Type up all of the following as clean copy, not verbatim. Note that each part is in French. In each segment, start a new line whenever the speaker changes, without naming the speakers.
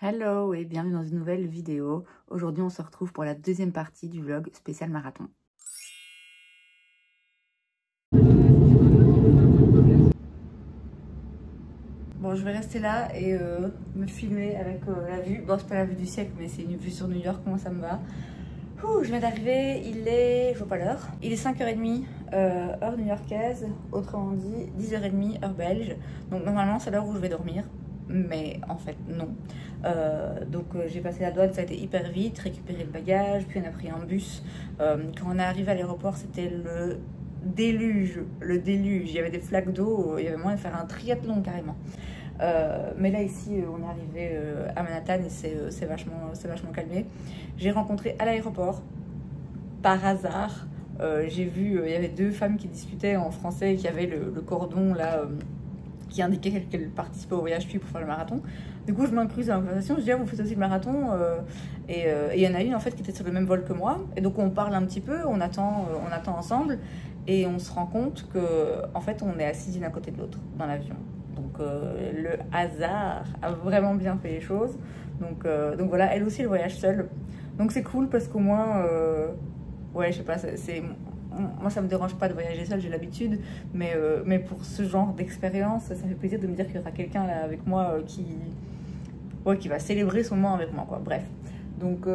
Hello et bienvenue dans une nouvelle vidéo. Aujourd'hui on se retrouve pour la deuxième partie du vlog spécial marathon. Bon, je vais rester là et me filmer avec la vue. Bon, c'est pas la vue du siècle mais c'est une vue sur New York, comment ça me va. Je viens d'arriver, il est, je vois pas l'heure, il est 5h30 heure new-yorkaise, autrement dit 10h30 heure belge. Donc normalement c'est l'heure où je vais dormir. Mais en fait non. J'ai passé la douane, ça a été hyper vite, récupérer le bagage, puis on a pris un bus. Quand on est arrivé à l'aéroport, c'était le déluge, il y avait des flaques d'eau, il y avait moyen de faire un triathlon carrément. Mais là ici on est arrivé à Manhattan et c'est vachement calmé. J'ai rencontré à l'aéroport, par hasard, j'ai vu, il y avait deux femmes qui discutaient en français et qui avaient le cordon là qui indiquait qu'elle participait au voyage puis pour faire le marathon. Du coup, je m'incluse dans la conversation, je dis, vous faites aussi le marathon et il y en a une en fait qui était sur le même vol que moi. Et donc on parle un petit peu, on attend ensemble et on se rend compte que en fait on est assis l'une à côté de l'autre dans l'avion. Donc le hasard a vraiment bien fait les choses. Donc voilà, elle aussi elle voyage seule. Donc c'est cool parce qu'au moins, ouais, je sais pas, moi ça me dérange pas de voyager seule, j'ai l'habitude, mais pour ce genre d'expérience, ça fait plaisir de me dire qu'il y aura quelqu'un là avec moi qui va célébrer son moment avec moi, quoi. Bref, donc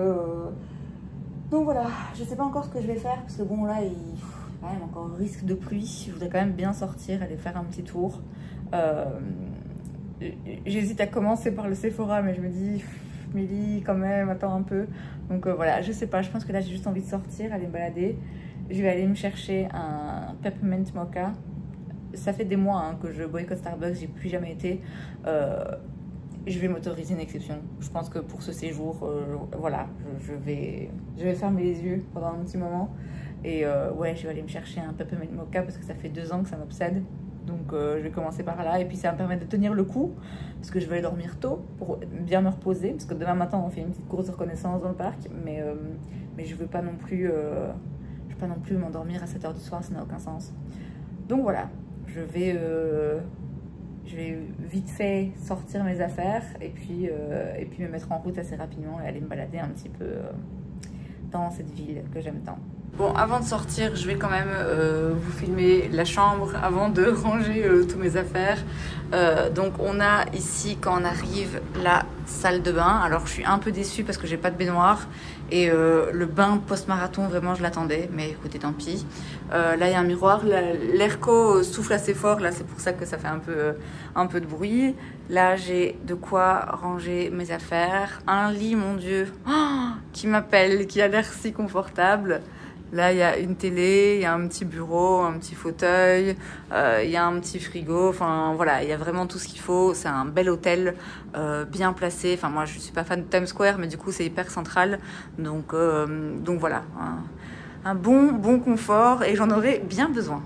voilà, je sais pas encore ce que je vais faire parce que bon là il y a quand même encore risque de pluie, je voudrais quand même bien sortir, aller faire un petit tour. J'hésite à commencer par le Sephora, mais je me dis Milly quand même, attends un peu. Donc voilà, je sais pas, je pense que là j'ai juste envie de sortir, aller me balader. Je vais aller me chercher un peppermint mocha. Ça fait des mois que je boycotte Starbucks, j'ai plus jamais été. Je vais m'autoriser une exception. Je pense que pour ce séjour, voilà, je vais fermer les yeux pendant un petit moment. Et ouais, je vais aller me chercher un peppermint mocha parce que ça fait 2 ans que ça m'obsède. Donc je vais commencer par là et puis ça va me permettre de tenir le coup parce que je vais aller dormir tôt pour bien me reposer parce que demain matin on fait une petite course de reconnaissance dans le parc, mais je veux pas non plus m'endormir à 7h du soir, ça n'a aucun sens. Donc voilà, je vais vite fait sortir mes affaires et puis me mettre en route assez rapidement et aller me balader un petit peu dans cette ville que j'aime tant. Bon, avant de sortir, je vais quand même vous filmer la chambre avant de ranger tous mes affaires. Donc on a ici, quand on arrive, la salle de bain. Alors je suis un peu déçue parce que j'ai pas de baignoire. Et le bain post-marathon, vraiment je l'attendais. Mais écoutez, tant pis. Là il y a un miroir. L'airco souffle assez fort. Là c'est pour ça que ça fait un peu de bruit. Là j'ai de quoi ranger mes affaires. Un lit, mon Dieu, qui m'appelle, qui a l'air si confortable. Là, il y a une télé, il y a un petit bureau, un petit fauteuil, il y a un petit frigo. Enfin, voilà, il y a vraiment tout ce qu'il faut. C'est un bel hôtel, bien placé. Enfin, moi, je suis pas fan de Times Square, mais du coup, c'est hyper central. Donc voilà, un bon confort et j'en aurais bien besoin.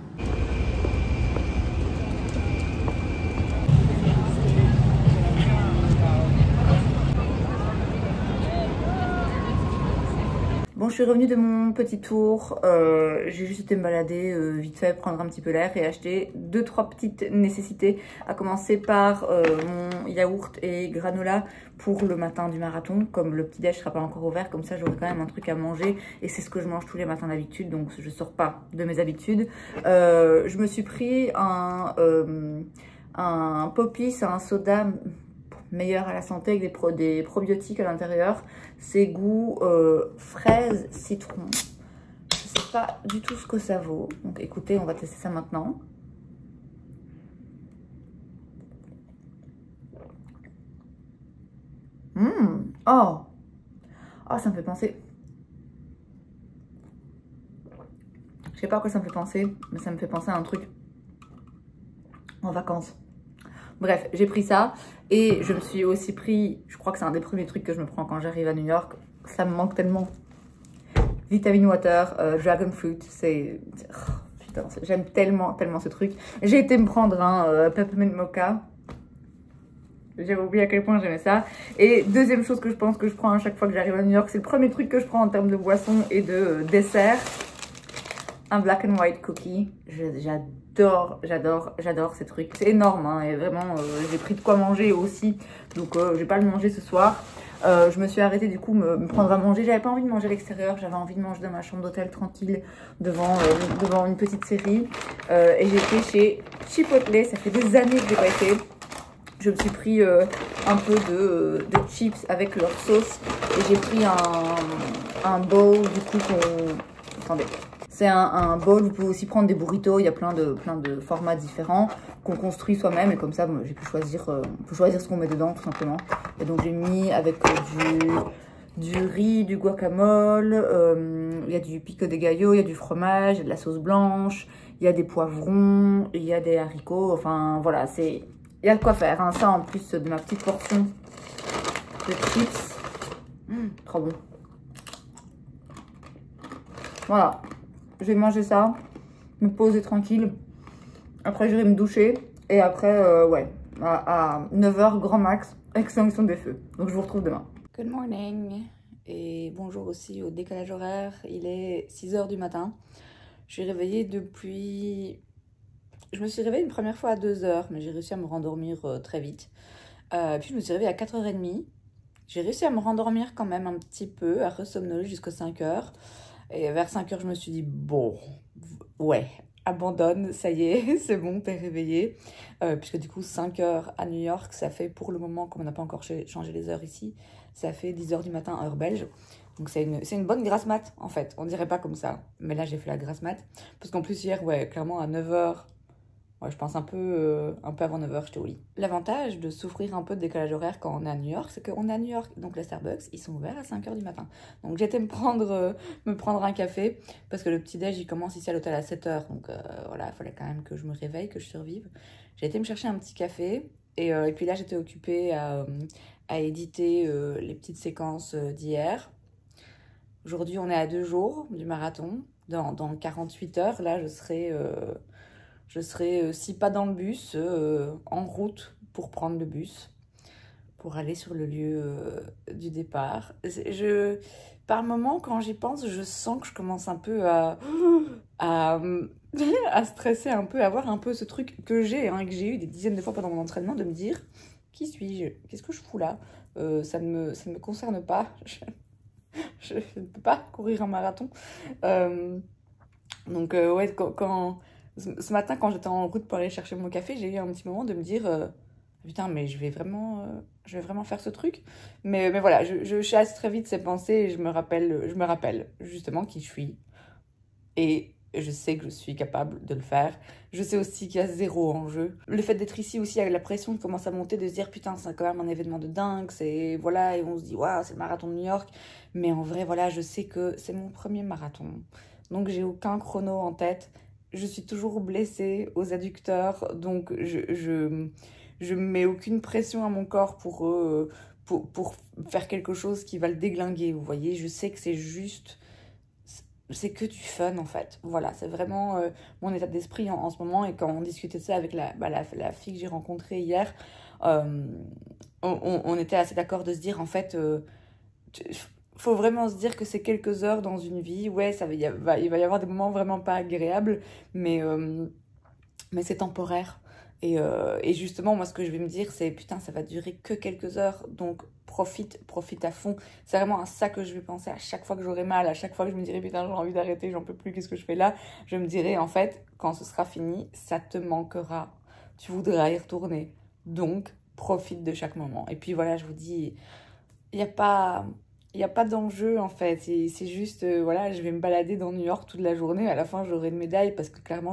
Bon, je suis revenue de mon petit tour, j'ai juste été me balader vite fait, prendre un petit peu l'air et acheter 2-3 petites nécessités, à commencer par mon yaourt et granola pour le matin du marathon. Comme le petit déj sera pas encore ouvert, comme ça j'aurai quand même un truc à manger et c'est ce que je mange tous les matins d'habitude, donc je sors pas de mes habitudes. Je me suis pris un Poppi, c'est un soda meilleur à la santé avec des probiotiques à l'intérieur. C'est goût fraise citron. Je sais pas du tout ce que ça vaut. Donc écoutez, on va tester ça maintenant. Oh, ça me fait penser. Je sais pas à quoi ça me fait penser, mais ça me fait penser à un truc en vacances. Bref, j'ai pris ça et je me suis aussi pris, je crois que c'est un des premiers trucs que je me prends quand j'arrive à New York. Ça me manque tellement. Vitamin Water, Dragon Fruit, putain, j'aime tellement ce truc. J'ai été me prendre un Peppermint Mocha. J'avais oublié à quel point j'aimais ça. Et deuxième chose que je pense que je prends à chaque fois que j'arrive à New York, c'est le premier truc que je prends en termes de boisson et de dessert. un black and white cookie. J'adore ces trucs. C'est énorme, hein, et vraiment, j'ai pris de quoi manger aussi. Donc, je vais pas le manger ce soir. Je me suis arrêtée du coup me prendre à manger. J'avais pas envie de manger à l'extérieur, j'avais envie de manger dans ma chambre d'hôtel tranquille devant une petite série. Et j'ai été chez Chipotle, ça fait des années que j'ai pas été. Je me suis pris un peu de chips avec leur sauce et j'ai pris un bowl du coup attendez. C'est un bowl, vous pouvez aussi prendre des burritos, il y a plein de formats différents qu'on construit soi-même et comme ça j'ai pu choisir, on peut choisir ce qu'on met dedans tout simplement. Et donc j'ai mis avec du riz, du guacamole, il y a du pico de gallo, il y a du fromage, il y a de la sauce blanche, il y a des poivrons, il y a des haricots, enfin voilà, il y a de quoi faire, hein. Ça en plus de ma petite portion de chips, trop bon. Voilà. Je vais manger ça, me poser tranquille. Après, je vais me doucher. Et après, ouais, à 9 h grand max, extinction des feux. Donc, je vous retrouve demain. Good morning. Et bonjour aussi au décalage horaire. Il est 6 h du matin. Je suis réveillée depuis... Je me suis réveillée une première fois à 2 h, mais j'ai réussi à me rendormir très vite. Puis, je me suis réveillée à 4 h 30. J'ai réussi à me rendormir quand même un petit peu, à ressomnoler jusqu'à 5 h. Et vers 5 h, je me suis dit, bon, ouais, abandonne, ça y est, c'est bon, t'es réveillée. Puisque du coup, 5 h à New York, ça fait pour le moment, comme on n'a pas encore changé les heures ici, ça fait 10 h du matin, heure belge. Donc c'est une bonne grasse mat, en fait. On dirait pas comme ça, mais là, j'ai fait la grasse mat. Parce qu'en plus, hier, ouais, clairement, à 9 h, ouais, je pense un peu avant 9 h, j'étais au lit. L'avantage de souffrir un peu de décalage horaire quand on est à New York, c'est qu'on est à New York. Donc les Starbucks, ils sont ouverts à 5 h du matin. Donc j'étais me prendre un café parce que le petit-déj, il commence ici à l'hôtel à 7 h. Donc voilà, il fallait quand même que je me réveille, que je survive. J'ai été me chercher un petit café. Et puis là, j'étais occupée à éditer les petites séquences d'hier. Aujourd'hui, on est à 2 jours du marathon. Dans 48 heures, là, je serai, si pas dans le bus, en route pour prendre le bus, pour aller sur le lieu du départ. Par moment, quand j'y pense, je sens que je commence un peu à stresser un peu, à avoir un peu ce truc que j'ai eu des dizaines de fois pendant mon entraînement, de me dire, qui suis-je? Qu'est-ce que je fous là? Ça ne me concerne pas. Je ne peux pas courir un marathon. Donc, ouais, ce matin, quand j'étais en route pour aller chercher mon café, j'ai eu un petit moment de me dire putain, mais je vais vraiment faire ce truc. Mais voilà, je chasse très vite ces pensées et je me rappelle justement qui je suis. Et je sais que je suis capable de le faire. Je sais aussi qu'il y a zéro enjeu. Le fait d'être ici aussi, avec la pression qui commence à monter, de se dire putain, c'est quand même un événement de dingue. Voilà, et on se dit waouh, c'est le marathon de New York. Mais en vrai, voilà, je sais que c'est mon premier marathon. Donc j'ai aucun chrono en tête. Je suis toujours blessée aux adducteurs, donc je mets aucune pression à mon corps pour faire quelque chose qui va le déglinguer, vous voyez. Je sais que c'est que du fun en fait. Voilà, c'est vraiment mon état d'esprit en ce moment. Et quand on discutait de ça avec la fille que j'ai rencontrée hier, on était assez d'accord de se dire en fait... faut vraiment se dire que c'est quelques heures dans une vie. Ouais, il va y avoir des moments vraiment pas agréables, mais c'est temporaire. Et justement, moi, ce que je vais me dire, c'est putain, ça va durer que quelques heures, donc profite à fond. C'est vraiment à ça que je vais penser à chaque fois que j'aurai mal, à chaque fois que je me dirai putain, j'ai envie d'arrêter, j'en peux plus, qu'est-ce que je fais là? Je me dirai en fait, quand ce sera fini, ça te manquera. Tu voudras y retourner. Donc, profite de chaque moment. Et puis voilà, je vous dis, il n'y a pas d'enjeu en fait, c'est juste, voilà, je vais me balader dans New York toute la journée, à la fin j'aurai une médaille parce que clairement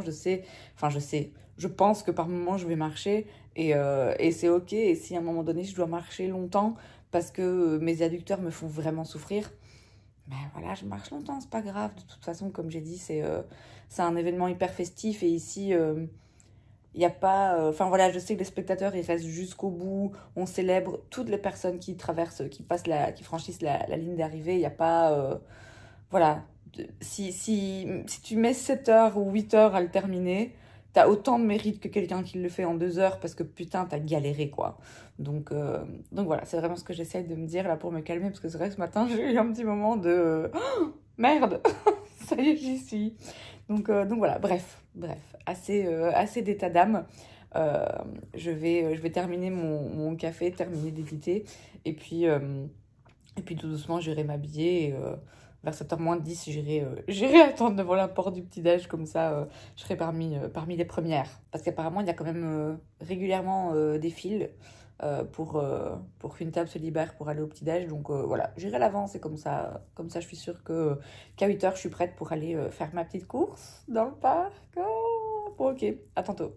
je pense que par moment je vais marcher et c'est ok, et si à un moment donné je dois marcher longtemps parce que mes adducteurs me font vraiment souffrir, ben voilà, je marche longtemps, c'est pas grave, de toute façon comme j'ai dit, c'est un événement hyper festif et ici... il n'y a pas... Enfin voilà, je sais que les spectateurs, ils restent jusqu'au bout. On célèbre toutes les personnes qui franchissent la ligne d'arrivée. Il n'y a pas... voilà. Si tu mets 7 heures ou 8 heures à le terminer, t'as autant de mérite que quelqu'un qui le fait en 2 heures parce que putain, t'as galéré, quoi. Donc voilà, c'est vraiment ce que j'essaie de me dire là pour me calmer parce que c'est vrai que ce matin, j'ai eu un petit moment de... Oh, merde. ça y est, j'y suis. Donc voilà, bref, assez d'état d'âme. Je vais terminer mon café, terminer d'éditer, et puis tout doucement, j'irai m'habiller, et vers 7h moins 10, j'irai attendre devant la porte du petit-déj, comme ça, je serai parmi les premières. Parce qu'apparemment, il y a quand même régulièrement des files pour qu'une table se libère pour aller au petit-déj. Donc voilà, j'irai à l'avance, et comme ça, je suis sûre qu'à 8h, je suis prête pour aller faire ma petite course dans le parc. Oh, bon, ok, à tantôt.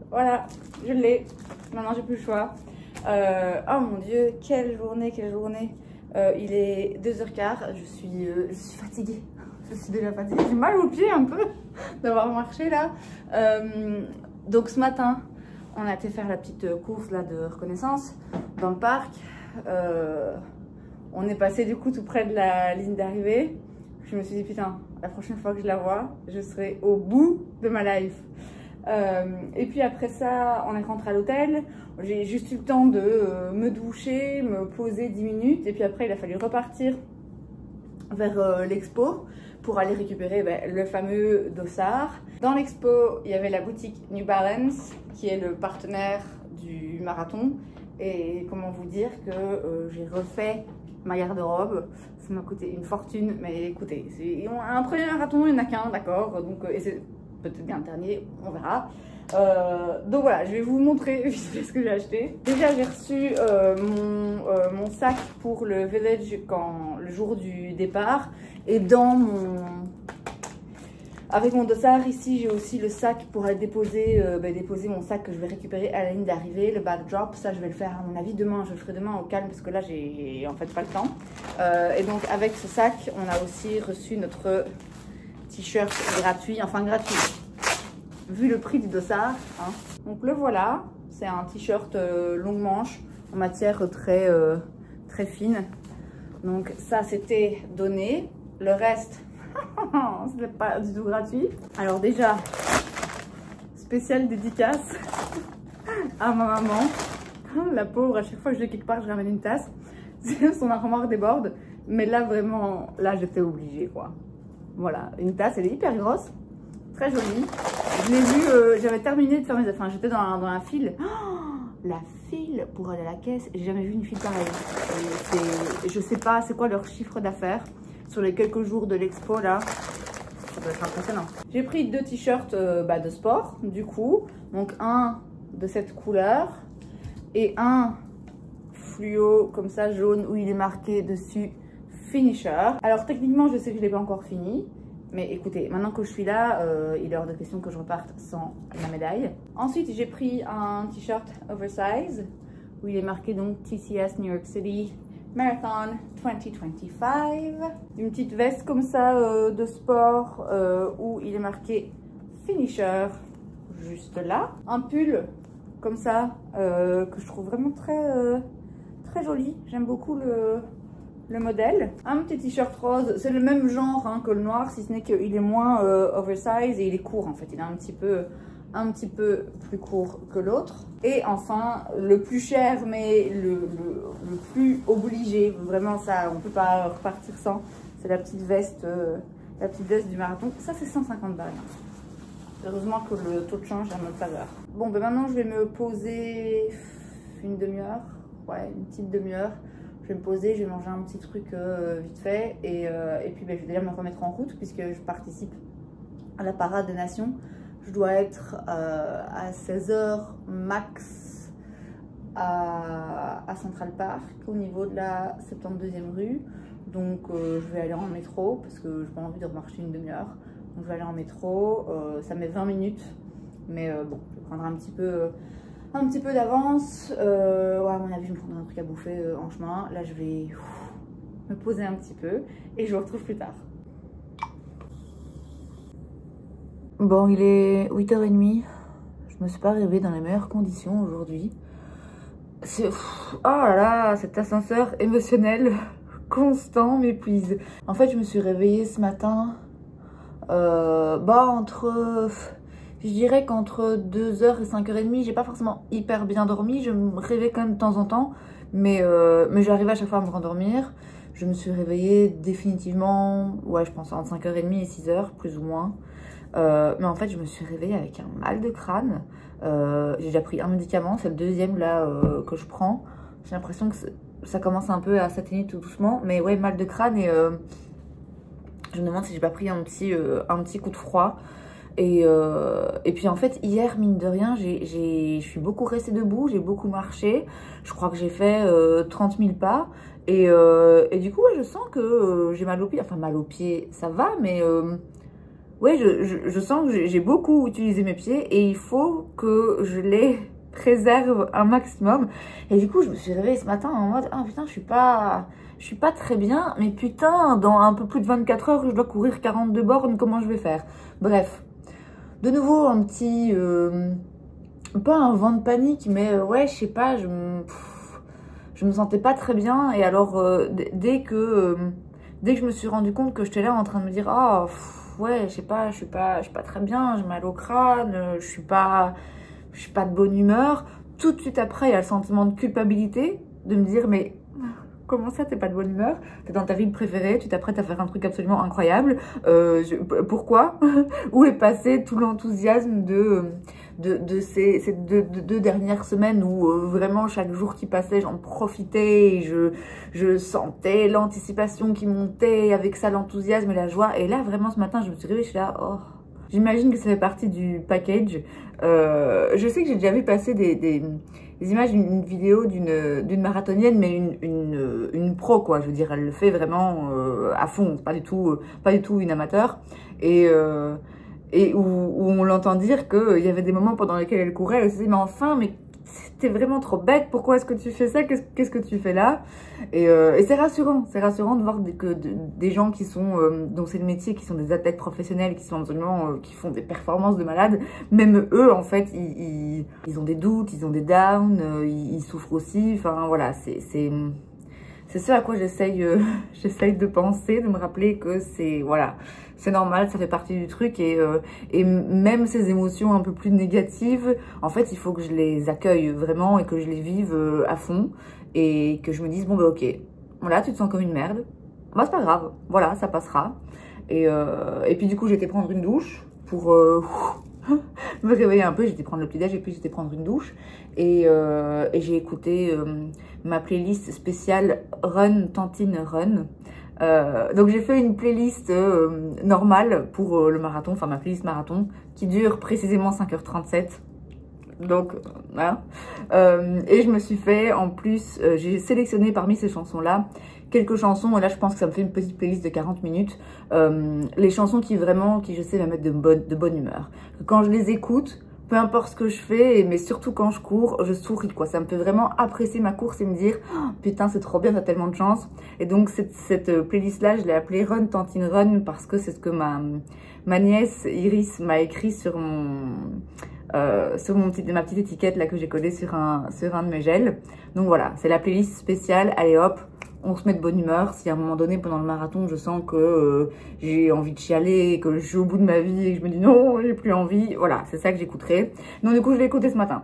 Voilà, je l'ai. Maintenant, j'ai plus le choix. Oh mon Dieu, quelle journée, quelle journée. Il est 2h15, je suis fatiguée. Je suis déjà fatiguée. J'ai mal aux pieds un peu d'avoir marché là. Donc ce matin, on a été faire la petite course là de reconnaissance dans le parc. On est passé du coup tout près de la ligne d'arrivée. Je me suis dit putain, la prochaine fois que je la vois, je serai au bout de ma life. Et puis après ça, on est rentré à l'hôtel. J'ai juste eu le temps de me doucher, me poser 10 minutes. Et puis après, il a fallu repartir vers l'expo pour aller récupérer le fameux dossard. Dans l'expo, il y avait la boutique New Balance, qui est le partenaire du marathon. Et comment vous dire que j'ai refait ma garde-robe. Ça m'a coûté une fortune, mais écoutez, un premier marathon, il n'y en a qu'un, d'accord. Donc, et c'est peut-être bien le dernier, on verra. Donc voilà, je vais vous montrer vite fait ce que j'ai acheté. Déjà, j'ai reçu mon sac pour le village le jour du départ. Et avec mon dossard ici, j'ai aussi le sac pour aller déposer mon sac que je vais récupérer à la ligne d'arrivée, le backdrop. Ça, je vais le faire à mon avis demain. Je le ferai demain au calme parce que là, j'ai en fait pas le temps. Et donc, avec ce sac, on a aussi reçu notre t-shirt gratuit, enfin gratuit, vu le prix du dossard. Hein. Donc le voilà, c'est un t-shirt longue manche en matière très fine. Donc ça, c'était donné. Le reste, c'était pas du tout gratuit. Alors déjà, spécial dédicace à ma maman. La pauvre, à chaque fois que je vais quelque part, je ramène une tasse. Son armoire déborde. Mais là, vraiment, là, j'étais obligée, quoi. Voilà, une tasse, elle est hyper grosse, très jolie. Je l'ai vue, j'avais terminé de faire mes affaires, j'étais dans la file. Oh, la file pour aller à la caisse, j'ai jamais vu une file pareille. Je sais pas c'est quoi leur chiffre d'affaires sur les quelques jours de l'expo là. Ça doit être impressionnant. J'ai pris 2 t-shirts de sport, du coup. Donc un de cette couleur et un fluo comme ça, jaune, où il est marqué dessus Finisher. Alors techniquement, je sais que je l'ai pas encore fini, mais écoutez, maintenant que je suis là, il est hors de question que je reparte sans la médaille. Ensuite, j'ai pris un t-shirt oversize où il est marqué donc TCS New York City Marathon 2025. Une petite veste comme ça de sport où il est marqué Finisher juste là. Un pull comme ça que je trouve vraiment très joli. J'aime beaucoup le modèle. Un petit t-shirt rose, c'est le même genre hein, que le noir, si ce n'est qu'il est moins oversize et il est court en fait. Il est un petit peu plus court que l'autre. Et enfin, le plus cher, mais le plus obligé, vraiment ça, on peut pas repartir sans, c'est la petite veste du marathon. Ça, c'est 150 balles. Heureusement que le taux de change est à notre faveur. Bon, ben maintenant, je vais me poser une demi-heure. Ouais, une petite demi-heure. Je vais me poser, je vais manger un petit truc vite fait. Et puis, ben, je vais déjà me remettre en route puisque je participe à la parade des nations. Je dois être à 16h max à Central Park, au niveau de la 72e rue. Donc, je vais aller en métro parce que je n'ai pas envie de remarcher une demi-heure. Donc je vais aller en métro, ça met 20 minutes. Mais bon, je vais prendre un petit peu d'avance. Ouais, à mon avis, je me prendrai un truc à bouffer en chemin. Là, je vais me poser un petit peu et je vous retrouve plus tard. Bon, il est 8h30. Je me suis pas réveillée dans les meilleures conditions aujourd'hui. C'est... Oh là là, cet ascenseur émotionnel constant m'épuise. En fait, je me suis réveillée ce matin, je dirais qu'entre 2h et 5h30, j'ai pas forcément hyper bien dormi. Je me réveille quand même de temps en temps, mais j'arrive à chaque fois à me rendormir. Je me suis réveillée définitivement, ouais, je pense entre 5h30 et 6h, plus ou moins. Mais en fait, je me suis réveillée avec un mal de crâne. J'ai déjà pris un médicament, c'est le deuxième là que je prends. J'ai l'impression que ça commence un peu à s'atténuer tout doucement. Mais ouais, mal de crâne et je me demande si j'ai pas pris un petit coup de froid. Et puis en fait, hier, mine de rien, je suis beaucoup restée debout, j'ai beaucoup marché. Je crois que j'ai fait 30 000 pas. Et du coup, ouais, je sens que j'ai mal aux pieds. Enfin, mal aux pieds, ça va, mais... ouais, je sens que j'ai beaucoup utilisé mes pieds et il faut que je les préserve un maximum. Et du coup, je me suis réveillée ce matin en mode « Ah putain, je suis pas très bien, mais putain, dans un peu plus de 24 heures, je dois courir 42 bornes, comment je vais faire ?» Bref, de nouveau, un petit... pas un vent de panique, mais ouais, je sais pas, je me sentais pas très bien. Et alors, dès que je me suis rendu compte que j'étais là en train de me dire « Ah, ouais, je sais pas, je suis pas très bien, j'ai mal au crâne, je suis pas de bonne humeur. » Tout de suite après, il y a le sentiment de culpabilité, de me dire « Mais comment ça, t'es pas de bonne humeur? T'es dans ta ville préférée, tu t'apprêtes à faire un truc absolument incroyable. Pourquoi? Où est passé tout l'enthousiasme de ces deux dernières semaines où vraiment chaque jour qui passait, j'en profitais et je sentais l'anticipation qui montait, avec ça l'enthousiasme et la joie. Et là, vraiment, ce matin, je me suis réveillée, je suis là, oh. J'imagine que ça fait partie du package. Je sais que j'ai déjà vu passer des images, une vidéo d'une marathonienne, mais une pro, quoi. Je veux dire, elle le fait vraiment à fond, pas du tout une amateur. Et où on l'entend dire qu'il y avait des moments pendant lesquels elle courait, elle se dit, mais enfin, mais t'es vraiment trop bête, pourquoi est-ce que tu fais ça, qu'est-ce que tu fais là? Et c'est rassurant de voir que des gens qui sont, dont c'est le métier, qui sont des athlètes professionnels, qui sont absolument, qui font des performances de malades, même eux, en fait, ils ont des doutes, ils ont des downs, ils souffrent aussi, enfin voilà, c'est ce à quoi j'essaye de penser, de me rappeler que c'est, voilà, c'est normal, ça fait partie du truc et même ces émotions un peu plus négatives, en fait, il faut que je les accueille vraiment et que je les vive à fond et que je me dise, bon, bah ok, voilà, tu te sens comme une merde, bah c'est pas grave, voilà, ça passera. Et puis du coup, j'étais prendre une douche pour me réveiller un peu, j'étais prendre le petit déj et puis j'étais prendre une douche et j'ai écouté ma playlist spéciale Run Tantine Run. Donc j'ai fait une playlist normale pour le marathon, enfin ma playlist marathon qui dure précisément 5h37. Donc voilà. Et je me suis fait en plus, j'ai sélectionné parmi ces chansons-là quelques chansons, et là je pense que ça me fait une petite playlist de 40 minutes, les chansons qui je sais me mettre de bonne humeur. Quand je les écoute, peu importe ce que je fais, mais surtout quand je cours, je souris quoi. Ça me fait vraiment apprécier ma course et me dire oh, putain c'est trop bien, t'as tellement de chance. Et donc cette playlist là, je l'ai appelée Run Tantine Run parce que c'est ce que ma nièce Iris m'a écrit sur ma petite étiquette là que j'ai collée sur un de mes gels. Donc voilà, c'est la playlist spéciale, allez hop, on se met de bonne humeur. Si à un moment donné pendant le marathon je sens que j'ai envie de chialer, que je suis au bout de ma vie et que je me dis non j'ai plus envie, voilà c'est ça que j'écouterai. Donc du coup je l'ai écouté ce matin,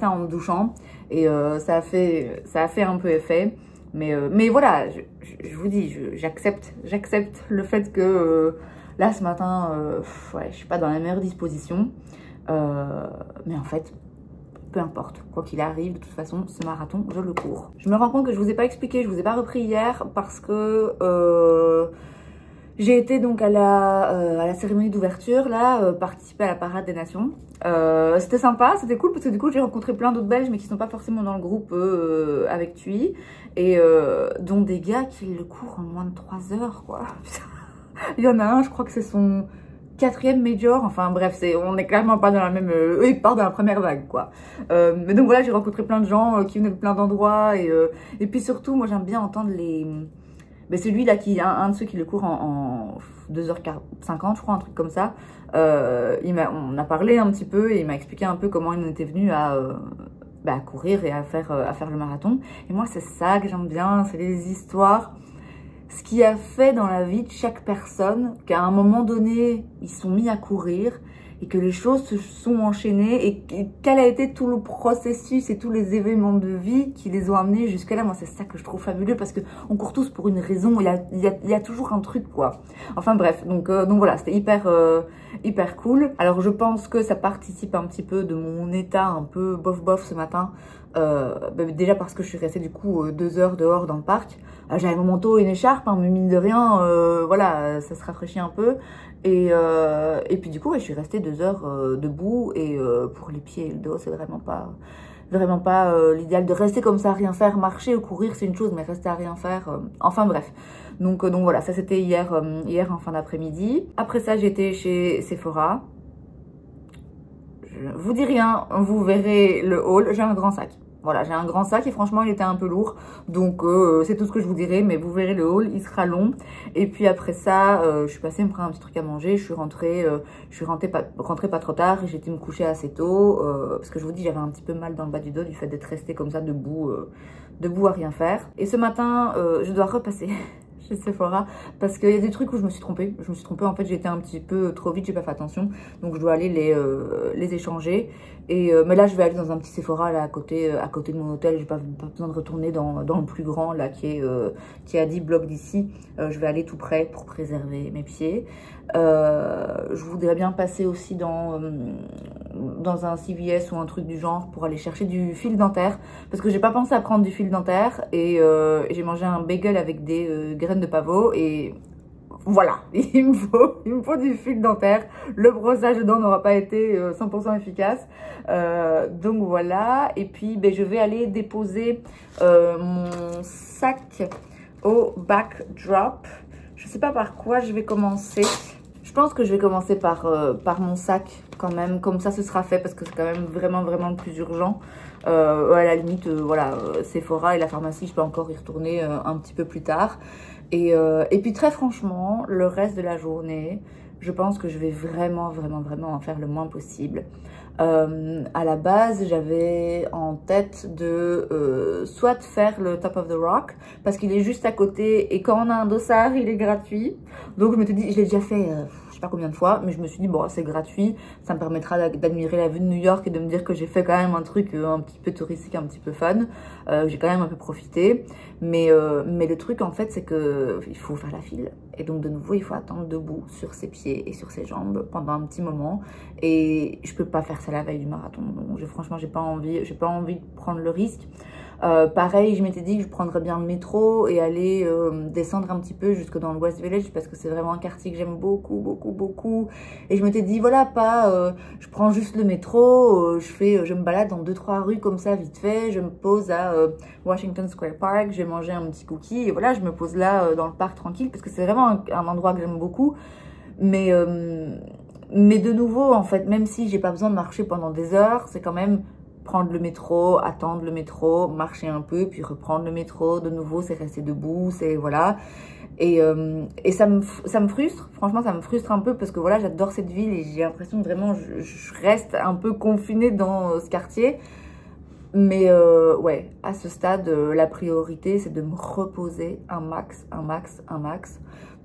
en me douchant et ça a fait un peu effet. Mais voilà, je vous dis, j'accepte le fait que là ce matin ouais, je suis pas dans la meilleure disposition. Mais en fait, peu importe, quoi qu'il arrive, de toute façon, ce marathon, je le cours. Je me rends compte que je vous ai pas expliqué, je vous ai pas repris hier parce que j'ai été donc à la cérémonie d'ouverture, là, participer à la parade des nations. C'était sympa, c'était cool parce que du coup j'ai rencontré plein d'autres Belges mais qui sont pas forcément dans le groupe avec TUI et dont des gars qui le courent en moins de 3 heures, quoi. Il y en a un, je crois que c'est son
4e major, enfin bref, on est clairement pas dans la même... eux, ils partent dans la première vague, quoi. Mais donc voilà, j'ai rencontré plein de gens qui venaient de plein d'endroits, et puis surtout, moi j'aime bien entendre les... Mais celui-là, un de ceux qui le court en 2h50, je crois, un truc comme ça, on a parlé un petit peu, et il m'a expliqué un peu comment il en était venu à courir et à faire le marathon. Et moi, c'est ça que j'aime bien, c'est les histoires... Ce qui a fait dans la vie de chaque personne qu'à un moment donné, ils sont mis à courir et que les choses se sont enchaînées et quel a été tout le processus et tous les événements de vie qui les ont amenés jusque là. Moi, c'est ça que je trouve fabuleux parce qu'on court tous pour une raison. Il y a toujours un truc, quoi. Enfin bref, donc voilà, c'était hyper cool. Alors, je pense que ça participe un petit peu de mon état un peu bof ce matin. Déjà parce que je suis restée du coup 2 heures dehors dans le parc. J'avais mon manteau et une écharpe, hein, mais mine de rien, voilà, ça se rafraîchit un peu. Et puis du coup, ouais, je suis restée 2 heures debout. Et pour les pieds et le dos, c'est vraiment pas l'idéal de rester comme ça à rien faire. Marcher ou courir, c'est une chose, mais rester à rien faire, enfin bref. Donc voilà, ça c'était hier en fin d'après-midi. Après ça, j'étais chez Sephora. Je vous dis rien, vous verrez le haul. J'ai un grand sac. Voilà, j'ai un grand sac et franchement, il était un peu lourd. Donc, c'est tout ce que je vous dirai. Mais vous verrez le haul, il sera long. Et puis après ça, je suis passée me prendre un petit truc à manger. Je suis rentrée pas trop tard. J'étais me coucher assez tôt. Parce que je vous dis, j'avais un petit peu mal dans le bas du dos du fait d'être restée comme ça debout à rien faire. Et ce matin, je dois repasser chez Sephora parce qu'il y a des trucs où je me suis trompée. En fait, j'ai été un petit peu trop vite, j'ai pas fait attention. Donc, je dois aller les échanger. Mais là, je vais aller dans un petit Sephora là, à côté de mon hôtel. J'ai pas besoin de retourner dans le plus grand là qui est à 10 blocs d'ici. Je vais aller tout près pour préserver mes pieds. Je voudrais bien passer aussi dans un CVS ou un truc du genre pour aller chercher du fil dentaire parce que j'ai pas pensé à prendre du fil dentaire et j'ai mangé un bagel avec des graines de pavot et voilà, il me faut du fil dentaire. Le brossage dedans n'aura pas été 100% efficace. Donc voilà. Et puis je vais aller déposer mon sac au backdrop. Je sais pas par quoi je vais commencer. Je pense que je vais commencer par mon sac quand même. Comme ça, ce sera fait parce que c'est quand même vraiment le plus urgent. À la limite, voilà, Sephora et la pharmacie, je peux encore y retourner un petit peu plus tard. Et puis très franchement, le reste de la journée, je pense que je vais vraiment en faire le moins possible. À la base, j'avais en tête de soit faire le Top of the Rock, parce qu'il est juste à côté, et quand on a un dossard, il est gratuit. Donc je me suis dit, je l'ai déjà fait, je sais pas combien de fois, mais je me suis dit, bon, c'est gratuit, ça me permettra d'admirer la vue de New York et de me dire que j'ai fait quand même un truc un petit peu touristique, un petit peu fun. J'ai quand même un peu profité. Mais le truc, en fait, c'est que il faut faire la file. Et donc, de nouveau, il faut attendre debout sur ses pieds et sur ses jambes pendant un petit moment. Et je peux pas faire ça la veille du marathon. Donc, franchement, j'ai pas envie de prendre le risque. Pareil, je m'étais dit que je prendrais bien le métro et aller descendre un petit peu jusque dans le West Village parce que c'est vraiment un quartier que j'aime beaucoup. Et je m'étais dit, voilà, je prends juste le métro, je me balade dans 2-3 rues comme ça vite fait, je me pose à Washington Square Park, je vais manger un petit cookie et voilà, je me pose là dans le parc tranquille parce que c'est vraiment un endroit que j'aime beaucoup. Mais de nouveau, en fait, même si j'ai pas besoin de marcher pendant des heures, c'est quand même prendre le métro, attendre le métro, marcher un peu, puis reprendre le métro. De nouveau, c'est rester debout, c'est voilà. Et ça me frustre, franchement, ça me frustre un peu parce que voilà, j'adore cette ville et j'ai l'impression que vraiment, je reste un peu confinée dans ce quartier. Mais ouais, à ce stade, la priorité, c'est de me reposer un max.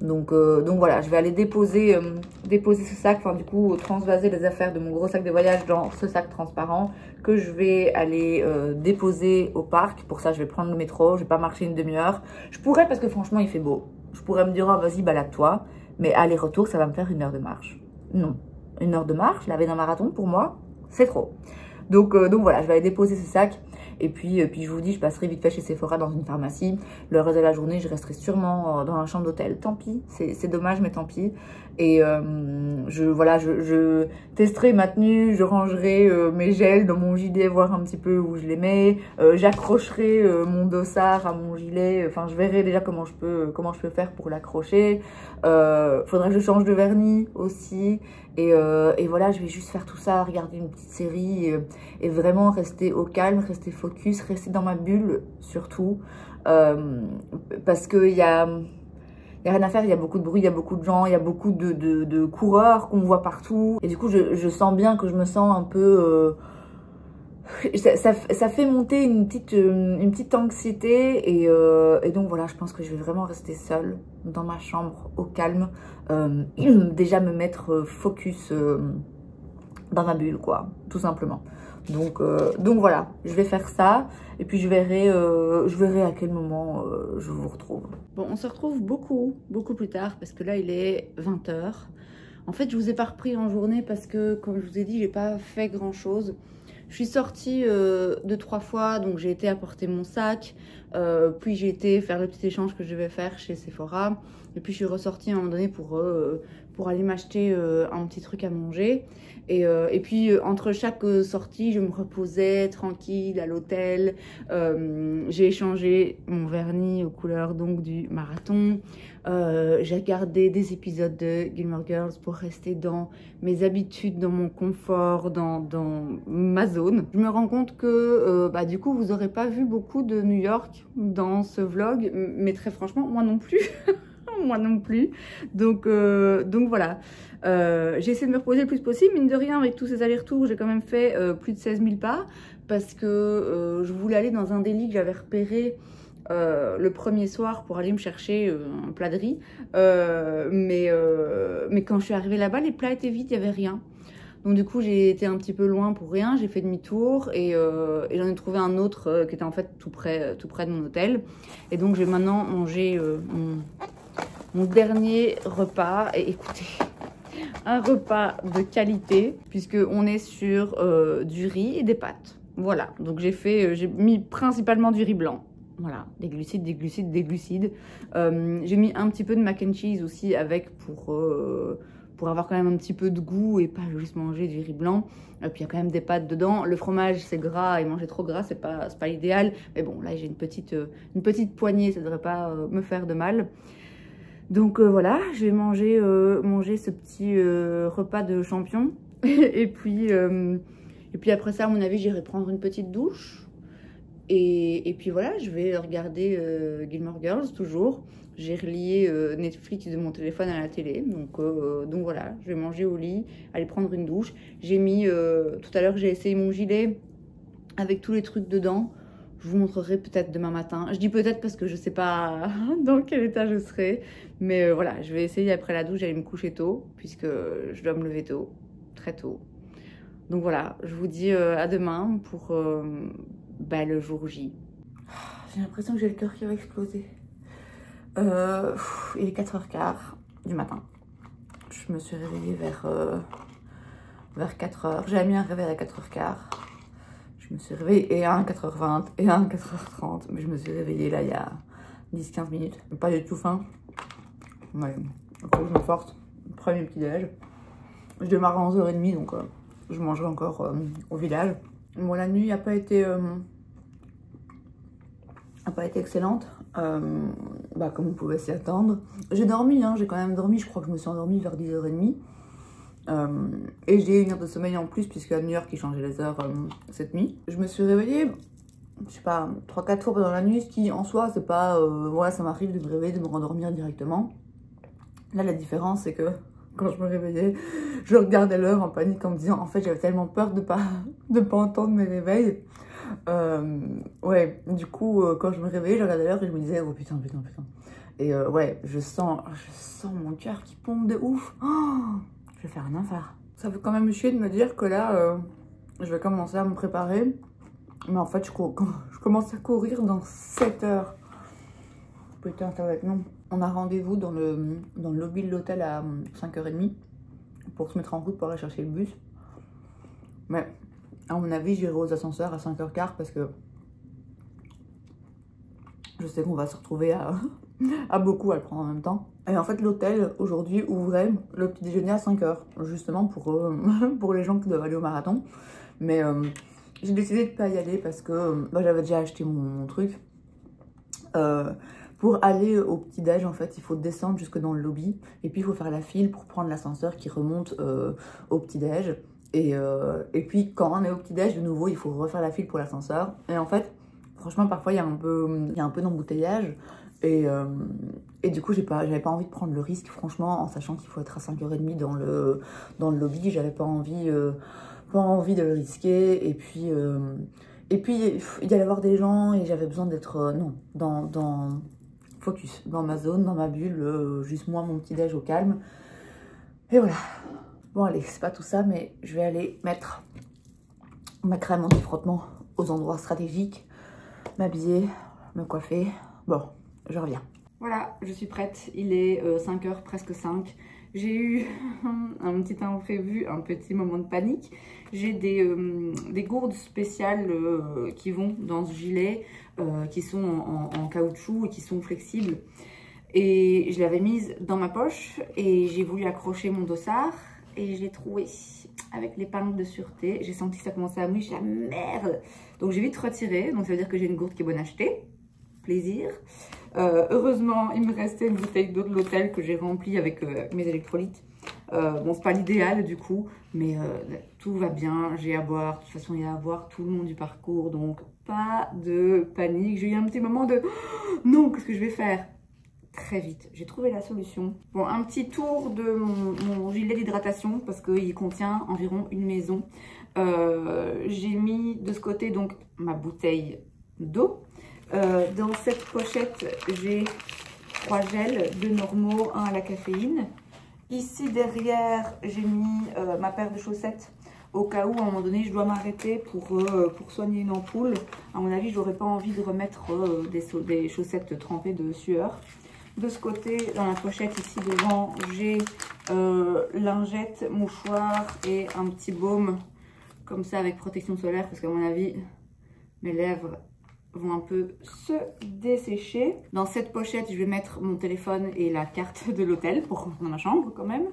Donc voilà, je vais aller déposer ce sac, enfin du coup transvaser les affaires de mon gros sac de voyage dans ce sac transparent que je vais aller déposer au parc. Pour ça, je vais prendre le métro, je vais pas marcher une demi-heure. Je pourrais parce que franchement, il fait beau. Je pourrais me dire, oh, vas-y, balade-toi. Mais aller-retour, ça va me faire 1 heure de marche. Non, 1 heure de marche, la veille d'un marathon, pour moi, c'est trop. Donc voilà, je vais aller déposer ce sac. Et puis je vous dis, je passerai vite fait chez Sephora dans une pharmacie. Le reste de la journée, je resterai sûrement dans la chambre d'hôtel. Tant pis, c'est dommage, mais tant pis. Et je testerai ma tenue, je rangerai mes gels dans mon gilet, voir un petit peu où je les mets. J'accrocherai mon dossard à mon gilet. Enfin, je verrai déjà comment je peux faire pour l'accrocher. Faudrait que je change de vernis aussi. Et voilà, je vais juste faire tout ça, regarder une petite série et vraiment rester au calme, rester focus, rester dans ma bulle surtout. Parce qu'il y a rien à faire, il y a beaucoup de bruit, il y a beaucoup de gens, il y a beaucoup de coureurs qu'on voit partout. Et du coup, je sens bien que je me sens un peu... Ça fait monter une petite anxiété. Et donc voilà, je pense que je vais vraiment rester seule dans ma chambre, au calme. Déjà me mettre focus dans ma bulle, quoi, tout simplement. Donc voilà, je vais faire ça et puis je verrai à quel moment je vous retrouve. Bon, on se retrouve beaucoup plus tard parce que là, il est 20 h. En fait, je vous ai pas repris en journée parce que, comme je vous ai dit, j'ai pas fait grand-chose. Je suis sortie 2-3 fois, donc j'ai été apporter mon sac, puis j'ai été faire le petit échange que je devais faire chez Sephora, et puis je suis ressortie à un moment donné pour aller m'acheter un petit truc à manger. Et puis entre chaque sortie, je me reposais tranquille à l'hôtel. J'ai échangé mon vernis aux couleurs donc du marathon. J'ai regardé des épisodes de Gilmore Girls pour rester dans mes habitudes, dans mon confort, dans ma zone. Je me rends compte que du coup, vous n'aurez pas vu beaucoup de New York dans ce vlog, mais très franchement, moi non plus. Moi non plus. Donc voilà. J'ai essayé de me reposer le plus possible. Mine de rien, avec tous ces allers-retours, j'ai quand même fait plus de 16 000 pas parce que je voulais aller dans un délit que j'avais repéré le premier soir pour aller me chercher un plat de riz. Mais quand je suis arrivée là-bas, les plats étaient vides, il n'y avait rien. Donc du coup, j'ai été un petit peu loin pour rien. J'ai fait demi-tour et j'en ai trouvé un autre qui était en fait tout près de mon hôtel. Et donc, j'ai maintenant mangé mon dernier repas. Et écoutez, un repas de qualité puisqu'on est sur du riz et des pâtes. Voilà, donc j'ai mis principalement du riz blanc. Voilà, des glucides, des glucides, des glucides. J'ai mis un petit peu de mac and cheese aussi avec pour avoir quand même un petit peu de goût et pas juste manger du riz blanc. Et puis il y a quand même des pâtes dedans. Le fromage c'est gras et manger trop gras c'est pas l'idéal. Mais bon, là j'ai une petite poignée, ça devrait pas me faire de mal. Donc voilà, je vais manger ce petit repas de champion. et puis après ça, à mon avis, j'irai prendre une petite douche. Et puis voilà, je vais regarder Gilmore Girls toujours. J'ai relié Netflix de mon téléphone à la télé. Donc voilà, je vais manger au lit, aller prendre une douche. J'ai mis, tout à l'heure, j'ai essayé mon gilet avec tous les trucs dedans. Je vous montrerai peut-être demain matin. Je dis peut-être parce que je ne sais pas dans quel état je serai. Mais voilà, je vais essayer après la douche d'aller me coucher tôt, puisque je dois me lever tôt, très tôt. Donc voilà, je vous dis à demain pour le jour J. J'ai l'impression que j'ai le cœur qui va exploser. Il est 4h15 du matin. Je me suis réveillée vers 4h. J'avais mis un réveil à 4h15. Je me suis réveillée et à 4h20 et à 4h30. Mais je me suis réveillée là il y a 10-15 minutes. Pas du tout faim. Ouais, il faut que je me force. Premier petit déj. Je démarre à 11h30 donc je mangerai encore au village. Bon, la nuit n'a pas été excellente. Comme on pouvait s'y attendre. J'ai dormi, j'ai quand même dormi. Je crois que je me suis endormie vers 10h30. Et j'ai 1 heure de sommeil en plus puisque à New York ils changeaient les heures cette nuit. Je me suis réveillée, je sais pas, 3-4 fois pendant la nuit, ce qui en soi c'est pas, voilà, ça m'arrive de me réveiller, de me rendormir directement. Là la différence c'est que quand je me réveillais, je regardais l'heure en panique en me disant en fait j'avais tellement peur de pas entendre mes réveils. Ouais, du coup quand je me réveillais, je regardais l'heure et je me disais oh putain. Et ouais, je sens mon cœur qui pompe de ouf. Oh, je vais faire un enfer. Ça fait quand même chier de me dire que là, je vais commencer à me préparer. Mais en fait, je commence à courir dans 7 heures. Putain, ça va être long. On a rendez-vous dans le lobby de l'hôtel à 5h30 pour se mettre en route pour aller chercher le bus. Mais à mon avis, j'irai aux ascenseurs à 5h15 parce que Je sais qu'on va se retrouver à beaucoup à le prendre en même temps. Et en fait, l'hôtel aujourd'hui ouvrait le petit déjeuner à 5 h, justement pour les gens qui doivent aller au marathon. Mais j'ai décidé de ne pas y aller parce que j'avais déjà acheté mon truc. Pour aller au petit-déj, en fait, il faut descendre jusque dans le lobby. Et puis, il faut faire la file pour prendre l'ascenseur qui remonte au petit-déj. Et puis, quand on est au petit-déj, de nouveau, il faut refaire la file pour l'ascenseur. Et en fait, franchement, parfois, il y a un peu d'embouteillage. Et du coup, j'avais pas envie de prendre le risque, franchement, en sachant qu'il faut être à 5 h 30 dans le lobby. J'avais pas envie de le risquer. Et puis, il y allait avoir des gens et j'avais besoin d'être dans focus, dans ma zone, dans ma bulle, juste moi, mon petit-déj au calme. Et voilà. Bon, allez, c'est pas tout ça, mais je vais aller mettre ma crème anti-frottement aux endroits stratégiques, m'habiller, me coiffer. Bon, je reviens. Voilà, je suis prête. Il est 5 h, presque 5. J'ai eu un petit imprévu, un petit moment de panique. J'ai des gourdes spéciales qui vont dans ce gilet, qui sont en caoutchouc et qui sont flexibles. Et je l'avais mise dans ma poche et j'ai voulu accrocher mon dossard et je l'ai trouvé avec l'épingle de sûreté. J'ai senti que ça commençait à mouiller, je suis la merde. Donc j'ai vite retiré, donc ça veut dire que j'ai une gourde qui est bonne à acheter. Plaisir. Heureusement, il me restait une bouteille d'eau de l'hôtel que j'ai remplie avec mes électrolytes. Bon, c'est pas l'idéal du coup, mais tout va bien, j'ai à boire. De toute façon, il y a à boire tout le long du parcours, donc pas de panique. J'ai eu un petit moment de oh, non, qu'est-ce que je vais faire? Très vite, j'ai trouvé la solution. Bon, un petit tour de mon gilet d'hydratation parce qu'il contient environ une maison. J'ai mis de ce côté donc ma bouteille d'eau. Dans cette pochette, j'ai 3 gels de normaux, 1 à la caféine. Ici derrière, j'ai mis ma paire de chaussettes au cas où à un moment donné je dois m'arrêter pour soigner une ampoule. À mon avis, j'aurais pas envie de remettre des chaussettes trempées de sueur. De ce côté, dans la pochette ici devant, j'ai lingette, mouchoir et un petit baume comme ça avec protection solaire parce qu'à mon avis, mes lèvres vont un peu se dessécher. Dans cette pochette, je vais mettre mon téléphone et la carte de l'hôtel pour rentrer dans ma chambre quand même.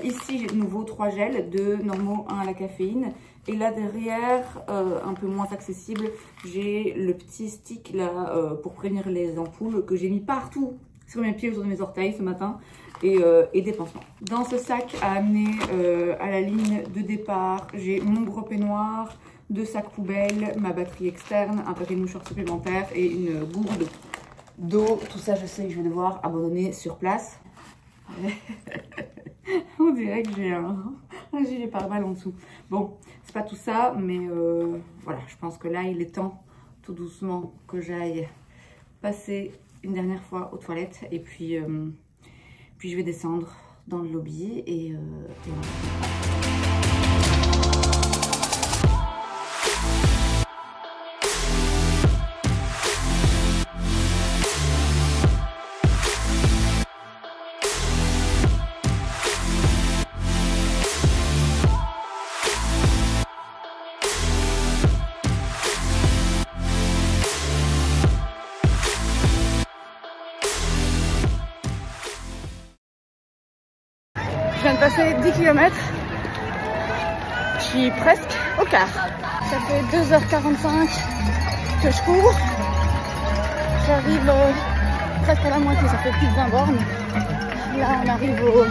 Ici, j'ai de nouveau 3 gels, 2 normaux, 1 à la caféine. Et là derrière, un peu moins accessible, j'ai le petit stick là pour prévenir les ampoules que j'ai mis partout sur mes pieds, autour de mes orteils ce matin. Et des pansements. Dans ce sac à amener à la ligne de départ, j'ai mon gros peignoir, 2 sacs poubelles, ma batterie externe, un paquet de mouchoirs supplémentaires et une gourde d'eau. Tout ça, je sais que je vais devoir abandonner sur place. On dirait que j'ai un gilet pare-balles en dessous. Bon, c'est pas tout ça, mais voilà, je pense que là, il est temps, tout doucement, que j'aille passer une dernière fois aux toilettes. Et puis je vais descendre dans le lobby et voilà.
Je viens de passer 10 km, je suis presque au quart. Ça fait 2 h 45 que je cours, j'arrive presque à la moitié, ça fait plus de 20 bornes. Là on arrive au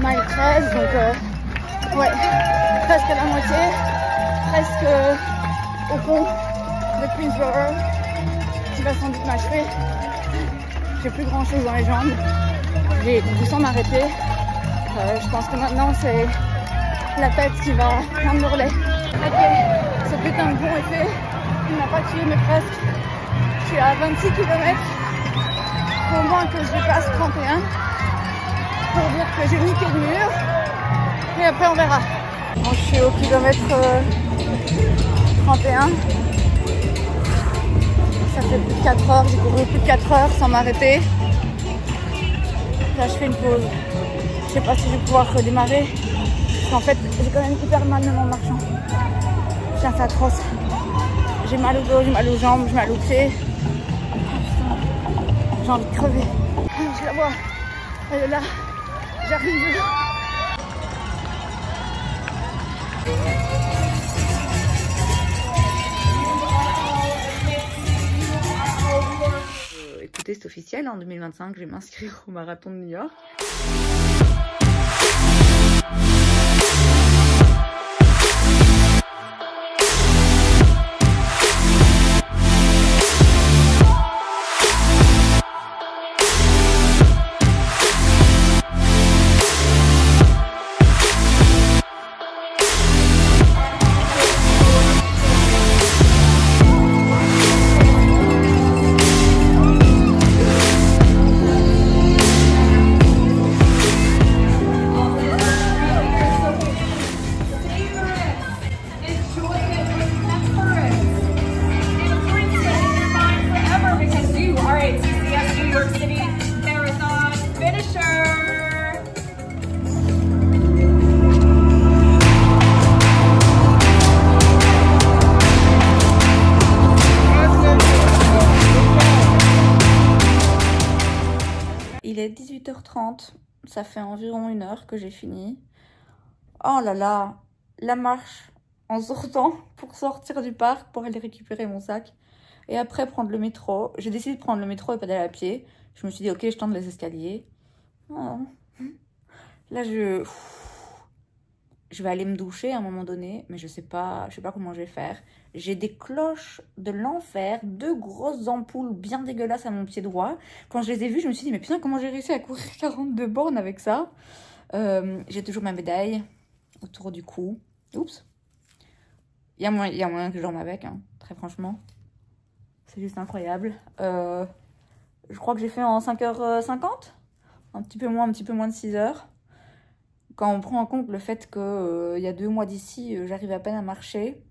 mile 13, donc ouais, presque à la moitié, presque au pont de Queensborough qui va sans doute m'achever. J'ai plus grand chose dans les jambes, j'ai dû sans m'arrêter. Je pense que maintenant c'est la tête qui va prendre le relais. Ok, ce putain de pont est fait, il m'a pas tué mais presque. Je suis à 26 km, faut au moins que je dépasse 31 pour dire que j'ai niqué le mur et après on verra. Bon, je suis au kilomètre 31, ça fait plus de 4 heures, j'ai couru plus de 4 heures sans m'arrêter. Là je fais une pause. Je sais pas si je vais pouvoir redémarrer. Parce qu'en fait, j'ai quand même hyper mal même en marchant. Putain, c'est atroce. J'ai mal au dos, j'ai mal aux jambes, j'ai mal aux pieds. J'ai envie de crever. Je la vois. Elle est là. J'arrive. Écoutez, c'est officiel, en 2025, je vais m'inscrire au marathon de New York. Il est 18h30, ça fait environ 1 heure que j'ai fini. Oh là là, la marche en sortant pour sortir du parc pour aller récupérer mon sac. Et après prendre le métro. J'ai décidé de prendre le métro et pas d'aller à pied. Je me suis dit ok, je tente les escaliers. Oh. Là je vais aller me doucher à un moment donné, mais je sais pas comment je vais faire. J'ai des cloches de l'enfer, 2 grosses ampoules bien dégueulasses à mon pied droit. Quand je les ai vues, je me suis dit mais putain, comment j'ai réussi à courir 42 bornes avec ça? J'ai toujours ma médaille autour du cou. Oups. Il y a moyen que je dorme avec, hein, très franchement. C'est juste incroyable. Je crois que j'ai fait en 5h50. Un petit peu moins de 6 heures. Quand on prend en compte le fait qu'il y a 2 mois d'ici, j'arrive à peine à marcher.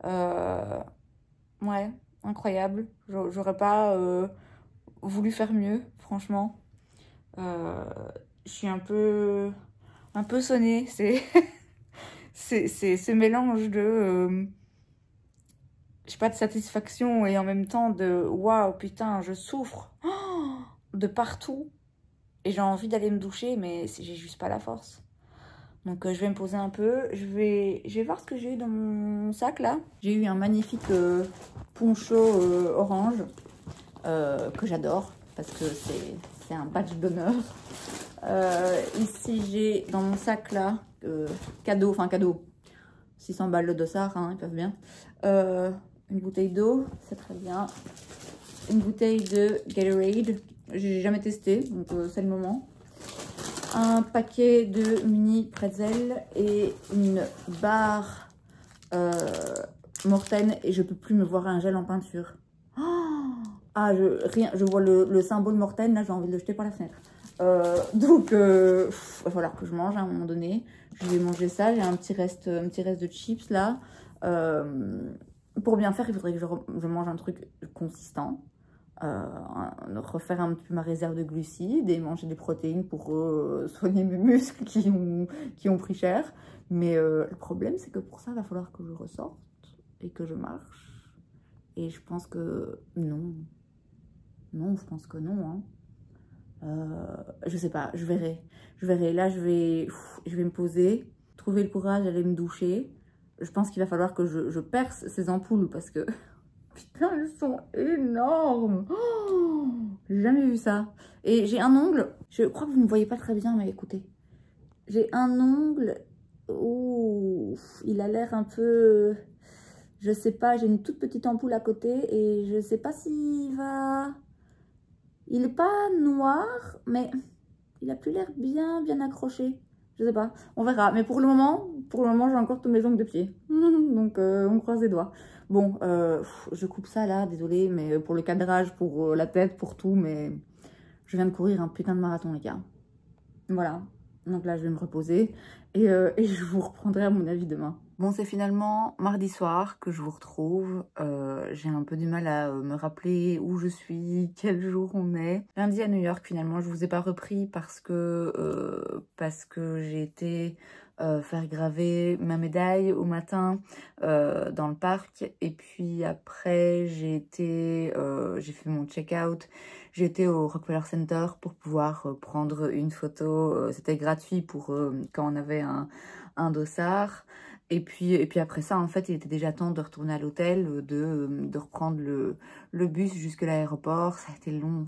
Ouais, incroyable. J'aurais pas voulu faire mieux, franchement. Je suis un peu sonnée. C'est ce mélange de... je sais pas, de satisfaction et en même temps de... Waouh, putain, je souffre de partout. Et j'ai envie d'aller me doucher, mais j'ai juste pas la force. Donc je vais me poser un peu. Je vais voir ce que j'ai eu dans mon sac là. J'ai eu un magnifique poncho orange que j'adore parce que c'est un badge d'honneur. Ici j'ai dans mon sac là, cadeau, 600 balles le dossard, hein, ils peuvent bien. Une bouteille d'eau, c'est très bien. Une bouteille de Gatorade. J'ai jamais testé, donc c'est le moment. Un paquet de mini pretzel et une barre Morten. Et je peux plus me voir un gel en peinture. Ah, je vois le symbole Morten, là j'ai envie de le jeter par la fenêtre. Donc, va falloir que je mange à un moment donné. Je vais manger ça, j'ai un petit reste de chips là. Pour bien faire, il faudrait que je mange un truc consistant. Refaire un petit peu ma réserve de glucides et manger des protéines pour soigner mes muscles qui ont pris cher. Mais le problème, c'est que pour ça, il va falloir que je ressorte et que je marche. Et je pense que non. Non, je pense que non. Hein. Je sais pas, je verrai. Là, je vais me poser, trouver le courage d'aller me doucher. Je pense qu'il va falloir que je perce ces ampoules parce que... Putain, elles sont énormes. Oh, j'ai jamais vu ça. Et j'ai un ongle. Je crois que vous ne voyez pas très bien, mais écoutez. J'ai un ongle. Oh, il a l'air un peu... Je sais pas, j'ai une toute petite ampoule à côté. Et je sais pas s'il va... Il est pas noir, mais il a plus l'air bien accroché. Je sais pas, on verra. Mais pour le moment j'ai encore tous mes ongles de pied. Donc on croise les doigts. Bon, je coupe ça là, désolée, mais pour le cadrage, pour la tête, pour tout, mais je viens de courir un putain de marathon, les gars. Voilà, donc là je vais me reposer et je vous reprendrai à mon avis demain. Bon, c'est finalement mardi soir que je vous retrouve. J'ai un peu du mal à me rappeler où je suis, quel jour on est. Lundi à New York, finalement, je vous ai pas repris parce que j'ai été faire graver ma médaille au matin dans le parc. Et puis après, j'ai fait mon check-out.
J'ai été au Rockefeller Center pour pouvoir prendre une photo. C'était gratuit pour quand on avait un dossard. Et puis après ça, en fait, il était déjà temps de retourner à l'hôtel, de reprendre le bus jusque l'aéroport. Ça a été long,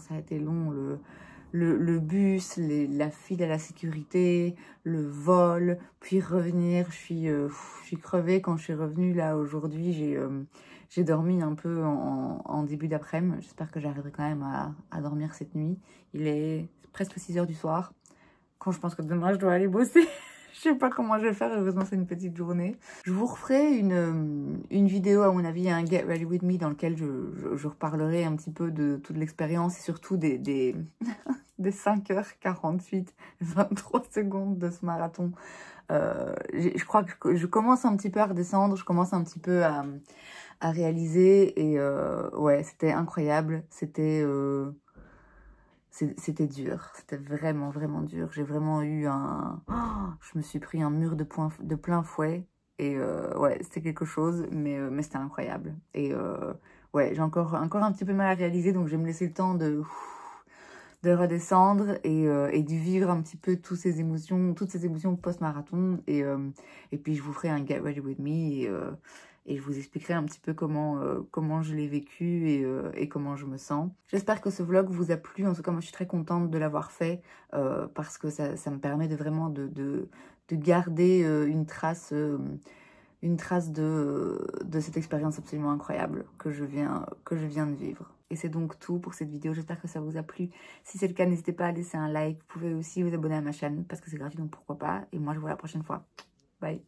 le bus, la file à la sécurité, le vol, puis revenir. Je suis crevée quand je suis revenue là aujourd'hui. J'ai dormi un peu en début d'après-midi. J'espère que j'arriverai quand même à dormir cette nuit. Il est presque 6 h du soir. Quand je pense que demain je dois aller bosser. Je sais pas comment je vais faire, heureusement c'est une petite journée. Je vous referai une vidéo, à mon avis, un Get Ready With Me dans lequel je reparlerai un petit peu de toute l'expérience et surtout des 5h48, 23 secondes de ce marathon. Je crois que je commence un petit peu à redescendre, je commence un petit peu à réaliser et ouais, c'était incroyable, c'était dur, c'était vraiment, vraiment dur. J'ai vraiment eu je me suis pris un mur de plein fouet. Et ouais, c'était quelque chose, mais c'était incroyable. Et ouais, j'ai encore un petit peu de mal à réaliser, donc je vais me laisser le temps de redescendre et de vivre un petit peu toutes ces émotions post-marathon. Et puis je vous ferai un Get Ready With Me et je vous expliquerai un petit peu comment je l'ai vécu et comment je me sens. J'espère que ce vlog vous a plu. En tout cas, moi, je suis très contente de l'avoir fait parce que ça me permet vraiment de garder une trace de cette expérience absolument incroyable que je viens de vivre. Et c'est donc tout pour cette vidéo. J'espère que ça vous a plu. Si c'est le cas, n'hésitez pas à laisser un like. Vous pouvez aussi vous abonner à ma chaîne parce que c'est gratuit, donc pourquoi pas. Et moi, je vous vois la prochaine fois. Bye.